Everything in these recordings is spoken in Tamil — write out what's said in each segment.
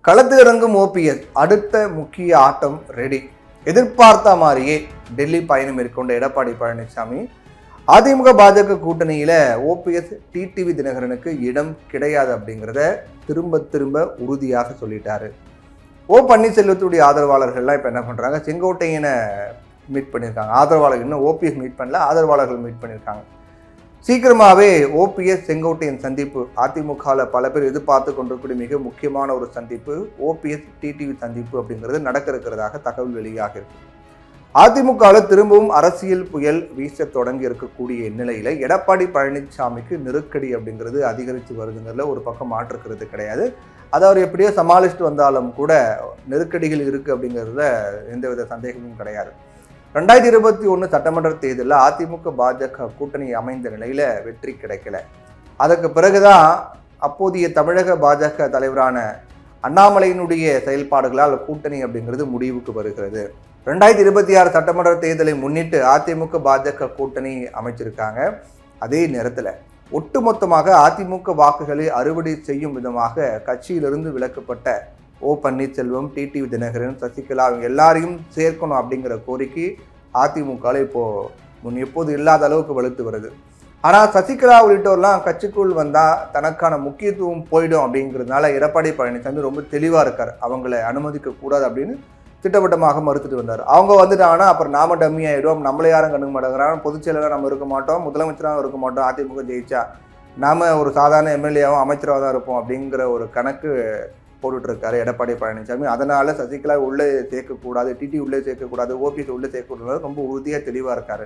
களத்து இறங்கும் ஓபிஎஸ் அடுத்த முக்கிய ஆட்டம் ரெடி. எதிர்பார்த்த மாதிரியே டெல்லி பயணம் மேற்கொண்ட எடப்பாடி பழனிசாமி அதிமுக பாஜக கூட்டணியில ஓபிஎஸ் டிடிவி தினகரனுக்கு இடம் கிடையாது அப்படிங்கிறத திரும்ப திரும்ப உறுதியாக சொல்லிட்டாரு. ஓ பன்னீர்செல்வத்துடைய ஆதரவாளர்கள்லாம் இப்போ என்ன பண்றாங்க, செங்கோட்டையனை மீட் பண்ணியிருக்காங்க. ஆதரவாளர்கள் இன்னும் ஓபிஎஸ் மீட் பண்ணல, ஆதரவாளர்கள் மீட் பண்ணியிருக்காங்க. சீக்கிரமாகவே ஓபிஎஸ் செங்கோட்டையன் சந்திப்பு, அதிமுகவில் பல பேர் எதிர்பார்த்து கொண்டிருக்கக்கூடிய மிக முக்கியமான ஒரு சந்திப்பு ஓபிஎஸ் டிடிவி சந்திப்பு அப்படிங்கிறது நடக்க இருக்கிறதாக தகவல் வெளியாக இருக்கு. அதிமுகவில் திரும்பவும் அரசியல் புயல் வீச தொடங்கி இருக்கக்கூடிய நிலையில எடப்பாடி பழனிசாமிக்கு நெருக்கடி அப்படிங்கிறது அதிகரித்து வருதுங்கிறதுல ஒரு பக்கம் மாற்றுக்கிறது கிடையாது. அதை அவர் எப்படியோ சமாளிச்சுட்டு வந்தாலும் கூட நெருக்கடிகள் இருக்கு அப்படிங்கிறதுல எந்தவித சந்தேகமும் கிடையாது. 2021 சட்டமன்ற தேர்தலில் அதிமுக பாஜக கூட்டணி அமைந்த நிலையில வெற்றி கிடைக்கல. அதற்கு பிறகுதான் அப்போதைய தமிழக பாஜக தலைவரான அண்ணாமலையினுடைய செயல்பாடுகளால் கூட்டணி அப்படிங்கிறது முடிவுக்கு வருகிறது. 2026 சட்டமன்ற தேர்தலை முன்னிட்டு அதிமுக பாஜக கூட்டணி அமைச்சிருக்காங்க. அதே நேரத்தில் ஒட்டுமொத்தமாக அதிமுக வாக்குகளை அறுவடை செய்யும் விதமாக கட்சியிலிருந்து விலக்கப்பட்ட ஓ பன்னீர்செல்வம், டிடிவி தினகரன், சசிகலா அவங்க எல்லாரையும் சேர்க்கணும் அப்படிங்கிற கோரிக்கை அதிமுகவில் எப்போது இல்லாத அளவுக்கு வலுத்து வருது. ஆனால் சசிகலா உள்ளிட்டோர்லாம் கட்சிக்குள் வந்தால் தனக்கான முக்கியத்துவம் போயிடும் அப்படிங்கிறதுனால எடப்பாடி பழனிசாமி ரொம்ப தெளிவாக இருக்கார். அவங்களை அனுமதிக்க கூடாது அப்படின்னு திட்டவட்டமாக மறுத்துட்டு வந்தார். அவங்க வந்துட்டாங்கன்னா அப்புறம் நாம டம்மி ஆகிடும், நம்மளை யாரும் கண்டுக்க மாட்டேங்கிறாங்க, பொதுச்செயலாளராக நம்ம இருக்க மாட்டோம், முதலமைச்சராகவும் இருக்க மாட்டோம், அதிமுக ஜெயிச்சா நாம் ஒரு சாதாரண எம்எல்ஏவும் அமைச்சராக தான் இருப்போம் அப்படிங்கிற ஒரு கணக்கு போட்டுட்டு இருக்காரு எடப்பாடி பழனிசாமி. அதனால சசிகலா உள்ளே சேர்க்கக்கூடாது, டிடி உள்ளே சேர்க்கக்கூடாது, ஓபிஎஸ் உள்ளே சேர்க்கக்கூடாது, ரொம்ப உறுதியாக தெளிவாக இருக்காரு.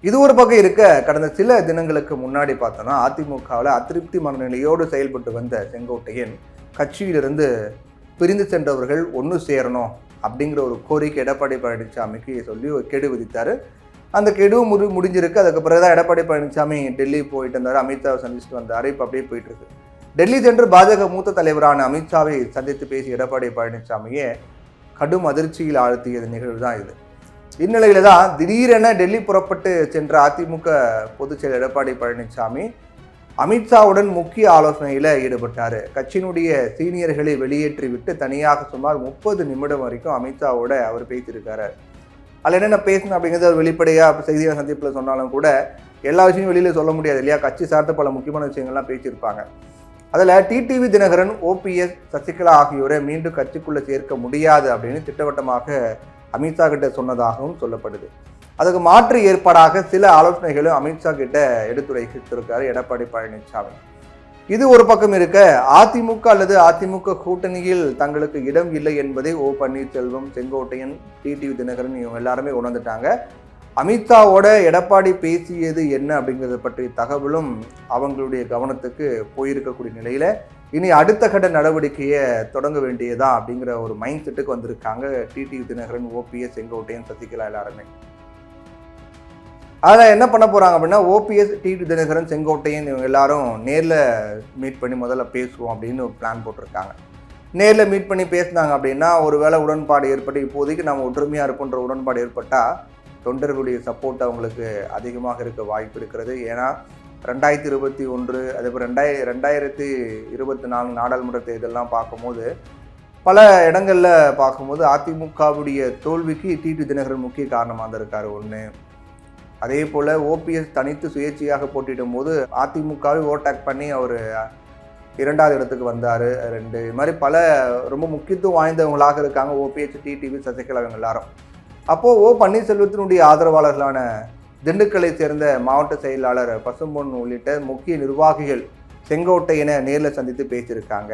இது ஒரு பக்கம் இருக்க, கடந்த சில தினங்களுக்கு முன்னாடி பார்த்தோம்னா அதிமுகவில் அதிருப்தி மனநிலையோடு செயல்பட்டு வந்த செங்கோட்டையன் கட்சியிலிருந்து பிரிந்து சென்றவர்கள் ஒன்று சேரணும் அப்படிங்கிற ஒரு கோரிக்கை எடப்பாடி பழனிசாமிக்கு சொல்லி ஒரு கெடு விதித்தார். அந்த கெடு முடிஞ்சிருக்கு. அதுக்கு பிறகுதான் எடப்பாடி பழனிசாமி டெல்லி போயிட்டு இருந்தார், அமித்ஷாவை சந்திச்சுட்டு வந்தார். இப்போ அப்படியே போயிட்டு இருக்கு. டெல்லி சென்று பாஜக மூத்த தலைவரான அமித்ஷாவை சந்தித்து பேசிய எடப்பாடி பழனிசாமியே கடும் அதிர்ச்சியில் ஆழ்த்தியது நிகழ்வு தான் இது. இந்நிலையில தான் திடீரென டெல்லி புறப்பட்டு சென்ற அதிமுக பொதுச் செயலர் எடப்பாடி பழனிசாமி அமித்ஷாவுடன் முக்கிய ஆலோசனையில் ஈடுபட்டார். கட்சியினுடைய சீனியர்களை வெளியேற்றி விட்டு தனியாக சுமார் 30 நிமிடம் வரைக்கும் அமித்ஷாவோட அவர் பேசியிருக்காரு. அதில் என்னென்ன பேசணும் அப்படிங்கிறது அவர் வெளிப்படையாக செய்தியாளர் சந்திப்பில் சொன்னாலும் கூட எல்லா விஷயமும் வெளியில் சொல்ல முடியாது இல்லையா, கட்சி சார்ந்த பல முக்கியமான விஷயங்கள்லாம் பேசியிருப்பாங்க. அதில் டிடிவி தினகரன், ஓபிஎஸ், சசிகலா ஆகியோரை மீண்டும் கட்சிக்குள்ளே சேர்க்க முடியாது அப்படின்னு திட்டவட்டமாக அமித்ஷா கிட்ட சொன்னதாகவும் சொல்லப்படுது. அதுக்கு மாற்று ஏற்பாடாக சில ஆலோசனைகளும் அமித்ஷா கிட்ட எடுத்துரைத்திருக்காரு எடப்பாடி பழனிசாமி. இது ஒரு பக்கம் இருக்க, அதிமுக அல்லது அதிமுக கூட்டணியில் தங்களுக்கு இடம் இல்லை என்பதை ஓ பன்னீர்செல்வம், செங்கோட்டையன், டிடிவி தினகரன் இவங்க எல்லாருமே உணர்ந்துட்டாங்க. அமித்ஷாவோட எடப்பாடி பேசியது என்ன அப்படிங்கிறத பற்றிய தகவலும் அவங்களுடைய கவனத்துக்கு போயிருக்கக்கூடிய நிலையில இனி அடுத்த கட்ட நடவடிக்கையை தொடங்க வேண்டியதா அப்படிங்கிற ஒரு மைண்ட் செட்டுக்கு வந்திருக்காங்க டிடிவி தினகரன், ஓபிஎஸ், செங்கோட்டையன், சசிகலா எல்லாருமே. அதில் என்ன பண்ண போகிறாங்க அப்படின்னா, ஓபிஎஸ், டிடி தினகரன், செங்கோட்டையன் இவங்க எல்லாரும் நேரில் மீட் பண்ணி முதல்ல பேசுவோம் அப்படின்னு ஒரு பிளான் போட்டிருக்காங்க. நேரில் மீட் பண்ணி பேசினாங்க அப்படின்னா ஒரு வேளை உடன்பாடு ஏற்பட்டு, இப்போதைக்கு நம்ம ஒற்றுமையாக இருப்போன்ற உடன்பாடு ஏற்பட்டால் தொண்டர்களுடைய சப்போர்ட் அவங்களுக்கு அதிகமாக இருக்க வாய்ப்பு இருக்கிறது. ஏன்னா 2021 அதேபோல் 2024 நாடாளுமன்ற தேர்தலெலாம் பார்க்கும்போது பல இடங்களில் பார்க்கும்போது அதிமுகவுடைய தோல்விக்கு டிடி தினகரன் முக்கிய காரணமாக இருந்திருக்காரு ஒன்று. அதே போல் ஓபிஎஸ் தனித்து சுயேட்சையாக போட்டியிடும் போது அதிமுகவை ஓவர்டேக் பண்ணி அவர் 2வது இடத்துக்கு வந்தார். 2 இது மாதிரி பல ரொம்ப முக்கியத்துவம் வாய்ந்தவங்களாக இருக்காங்க ஓபிஎஸ், டிடிவி, சசிகலா இவங்க எல்லாரும். அப்போது ஓ பன்னீர்செல்வத்தினுடைய ஆதரவாளர்களான திண்டுக்கலை சேர்ந்த மாவட்ட செயலாளர் பசும்பொன் உள்ளிட்ட முக்கிய நிர்வாகிகள் செங்கோட்டையனை நேரில் சந்தித்து பேசியிருக்காங்க.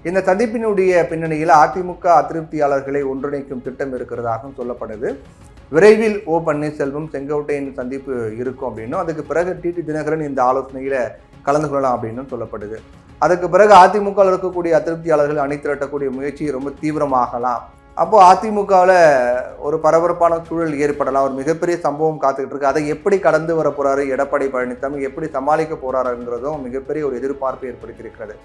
இந்த சந்திப்பினுடைய பின்னணியில் அதிமுக அதிருப்தியாளர்களை ஒன்றிணைக்கும் திட்டம் இருக்கிறதாகவும் சொல்லப்படுது. விரைவில் ஓ பன்னீர்செல்வம், செங்கோட்டையன் சந்திப்பு இருக்கும் அப்படின்னும், அதுக்கு பிறகு டிடி தினகரன் இந்த ஆலோசனையில் கலந்து கொள்ளலாம் அப்படின்னு சொல்லப்படுது. அதுக்கு பிறகு அதிமுக இருக்கக்கூடிய அதிருப்தியாளர்கள் அணி திரட்டக்கூடிய முயற்சி ரொம்ப தீவிரமாகலாம். அப்போது அதிமுகவில் ஒரு பரபரப்பான சூழல் ஏற்படலாம். ஒரு மிகப்பெரிய சம்பவம் காத்துக்கிட்டு இருக்கு. அதை எப்படி கடந்து வர போகிறாரு எடப்பாடி பழனிசாமி, எப்படி சமாளிக்க போகிறாருங்கிறதும் மிகப்பெரிய ஒரு எதிர்பார்ப்பு ஏற்படுத்தியிருக்கிறது.